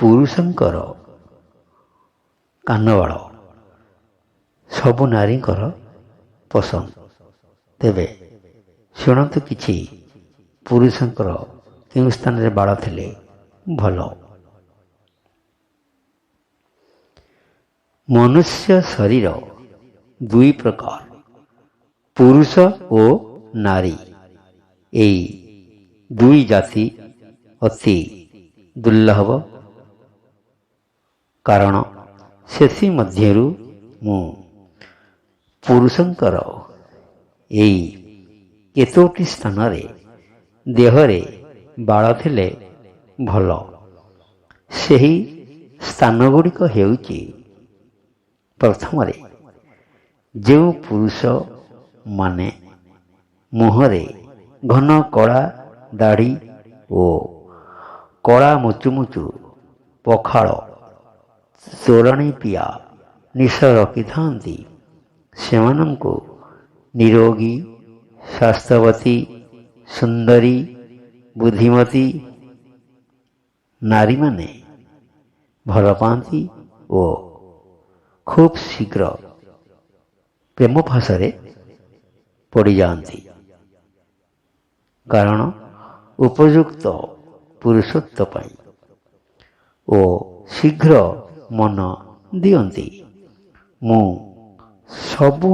ପୁରୁଷଙ୍କର କାନବାଳ ସବୁ ନାରୀଙ୍କର ପସନ୍ଦ। ତେବେ ଶୁଣନ୍ତୁ କିଛି ପୁରୁଷଙ୍କର କେଉଁ ସ୍ଥାନରେ ବାଳ ଥିଲେ ଭଲ। ମନୁଷ୍ୟ ଶରୀର ଦୁଇ ପ୍ରକାର, ପୁରୁଷ ଓ ନାରୀ। ଏହି ଦୁଇ ଜାତି ଅତି ଦୁର୍ଲଭ, କାରଣ ସେଥିମଧ୍ୟରୁ ମୁଁ ପୁରୁଷଙ୍କର ଏହି କେତୋଟି ସ୍ଥାନରେ ଦେହରେ ବାଳ ଥିଲେ ଭଲ। ସେହି ସ୍ଥାନଗୁଡ଼ିକ ହେଉଛି, ପ୍ରଥମରେ ଯେଉଁ ପୁରୁଷମାନେ ମୁହଁରେ ଘନ କଳା ଦାଢ଼ି ଓ କଳା ମୁଚୁମୁଚୁ ପଖାଳ ତୋରାଣି ପିଆ ନିଶ ରଖିଥାନ୍ତି, ସେମାନଙ୍କୁ ନିରୋଗୀ, ସ୍ୱାସ୍ଥ୍ୟବତୀ, ସୁନ୍ଦରୀ, ବୁଦ୍ଧିମତୀ ନାରୀମାନେ ଭଲ ପାଆନ୍ତି ଓ ଖୁବ୍ ଶୀଘ୍ର ପ୍ରେମ ଫାଶରେ ପଡ଼ିଯାଆନ୍ତି। କାରଣ ଉପଯୁକ୍ତ ପୁରୁଷତ୍ୱ ପାଇଁ ଓ ଶୀଘ୍ର ମନ ଦିଅନ୍ତି। ମୁଁ ସବୁ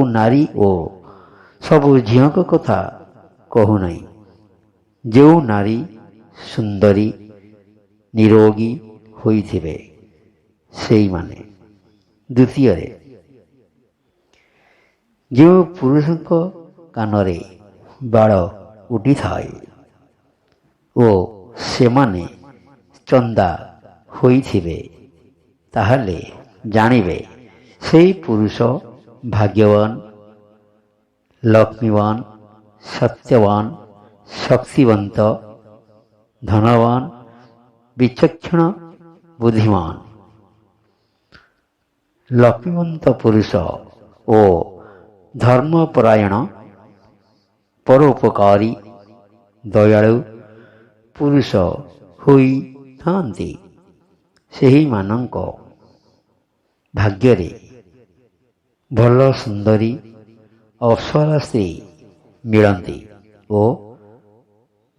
ନାରୀ ଓ ସବୁ ଝିଅଙ୍କ କଥା କହୁନାହିଁ। ଯେଉଁ ନାରୀ ସୁନ୍ଦରୀ, ନିରୋଗୀ ହୋଇଥିବେ ସେଇମାନେ। ଦ୍ୱିତୀୟରେ, ଯେଉଁ ପୁରୁଷଙ୍କ କାନରେ ବାଳ ଉଠିଥାଏ ଓ ସେମାନେ ଚନ୍ଦା ହୋଇଥିବେ, ତାହେଲେ ଜାଣିବେ ସେହି ପୁରୁଷ ଭାଗ୍ୟବାନ, ଲକ୍ଷ୍ମୀବାନ, ସତ୍ୟବାନ, ଶକ୍ତିବନ୍ତ, ଧନବାନ, ବିଚକ୍ଷଣ, ବୁଦ୍ଧିମାନ। ଲକ୍ଷ୍ମୀବନ୍ତ ପୁରୁଷ ଓ ଧର୍ମପରାୟଣ, ପରୋପକାରୀ, ଦୟାଳୁ ପୁରୁଷ ହୋଇଥାନ୍ତି। ସେହିମାନଙ୍କ ଭାଗ୍ୟରେ ଭଲ ସୁନ୍ଦରୀ ଅପ୍ସରା ସ୍ତ୍ରୀ ମିଳନ୍ତି ଓ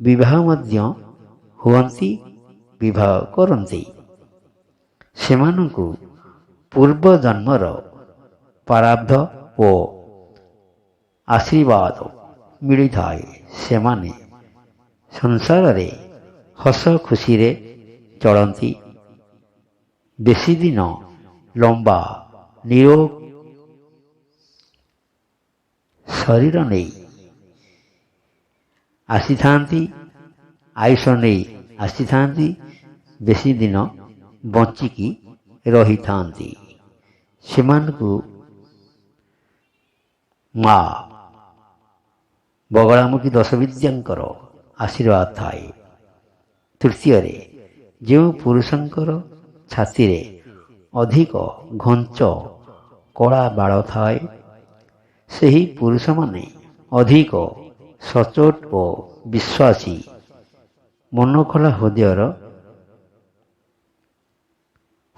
ବିବାହ ମଧ୍ୟ ହୁଅନ୍ତି, ବିବାହ କରନ୍ତି। ସେମାନଙ୍କୁ ପୂର୍ବ ଜନ୍ମର ପ୍ରାରବ୍ଧ ଓ ଆଶୀର୍ବାଦ ମିଳିଥାଏ। ସେମାନେ ସଂସାରରେ ହସ ଖୁସିରେ ଚଳନ୍ତି। ବେଶୀ ଦିନ ଲମ୍ବା ନିରୋଗ ଶରୀର ନେଇ ଆସିଥାନ୍ତି, ଆୟୁଷ ନେଇ ଆସିଥାନ୍ତି, ବେଶୀ ଦିନ ବଞ୍ଚିକି ରହିଥାନ୍ତି। ସେମାନଙ୍କୁ ମା ବଗଳାମୁଖୀ ଦଶବିଦ୍ୟାଙ୍କର ଆଶୀର୍ବାଦ ଥାଏ। ତୃତୀୟରେ, ଯେଉଁ ପୁରୁଷଙ୍କର ଛାତିରେ ଅଧିକ ଘଞ୍ଚ କଳା ବାଳ ଥାଏ, ସେହି ପୁରୁଷମାନେ ଅଧିକ ସଚ୍ଚୋଟ ଓ ବିଶ୍ୱାସୀ, ମନଖୋଲା ହୃଦୟର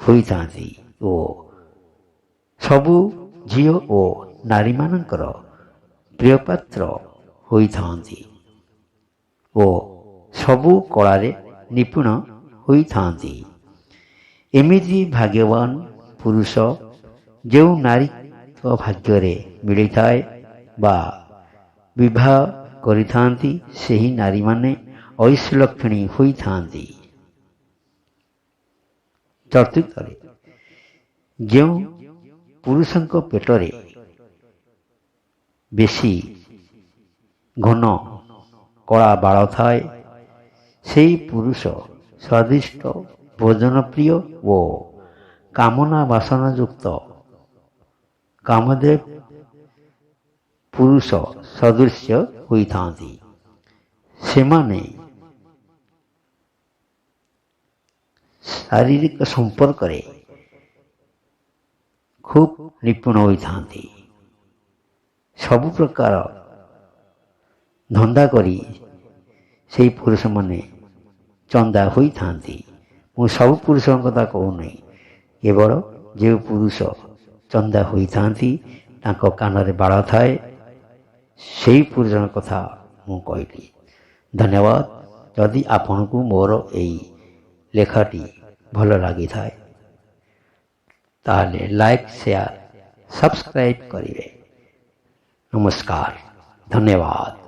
ହୋଇଥାନ୍ତି ଓ ସବୁ ଝିଅ ଓ ନାରୀମାନଙ୍କର ପ୍ରିୟପାତ୍ର ହୋଇଥାନ୍ତି ଓ ସବୁ କଳାରେ ନିପୁଣ ହୋଇଥାନ୍ତି। ଏମିତି ଭାଗ୍ୟବାନ ପୁରୁଷ ଯେଉଁ ନାରୀଙ୍କ ଭାଗ୍ୟରେ ମିଳିଥାଏ ବା ବିବାହ କରିଥାନ୍ତି, ସେହି ନାରୀମାନେ ଐଶ୍ୱଲକ୍ଷଣୀ ହୋଇଥାନ୍ତି। ଚତୁର୍ଥରେ, ଯେଉଁ ପୁରୁଷଙ୍କ ପେଟରେ ବେଶୀ ଘନ କଳା ବାଳ ଥାଏ, ସେହି ପୁରୁଷ ସ୍ୱାଦିଷ୍ଟ, ଭୋଜନପ୍ରିୟ ଓ କାମନା ବାସନାଯୁକ୍ତ କାମଦେବ ପୁରୁଷ ସଦୃଶ୍ୟ ହୋଇଥାନ୍ତି। ସେମାନେ ଶାରୀରିକ ସମ୍ପର୍କରେ ଖୁବ୍ ନିପୁଣ ହୋଇଥାନ୍ତି। ସବୁ ପ୍ରକାର ଧନ୍ଦା କରି ସେହି ପୁରୁଷମାନେ ଚନ୍ଦା ହୋଇଥାନ୍ତି। ମୁଁ ସବୁ ପୁରୁଷଙ୍କ କଥା କହୁନି, କେବଳ ଯେଉଁ ପୁରୁଷ ଚନ୍ଦା ହୋଇଥାନ୍ତି ତାଙ୍କ କାନରେ ବାଳ ଥାଏ, ସେହି ପୁରୁଷଙ୍କ କଥା ମୁଁ କହିଲି। ଧନ୍ୟବାଦ। ଯଦି ଆପଣଙ୍କୁ ମୋର ଏଇ ଲେଖାଟି ଭଲ ଲାଗିଥାଏ ତାହେଲେ ଲାଇକ୍, ସେୟାର, ସବସ୍କ୍ରାଇବ୍ କରିବେ। ନମସ୍କାର, ଧନ୍ୟବାଦ।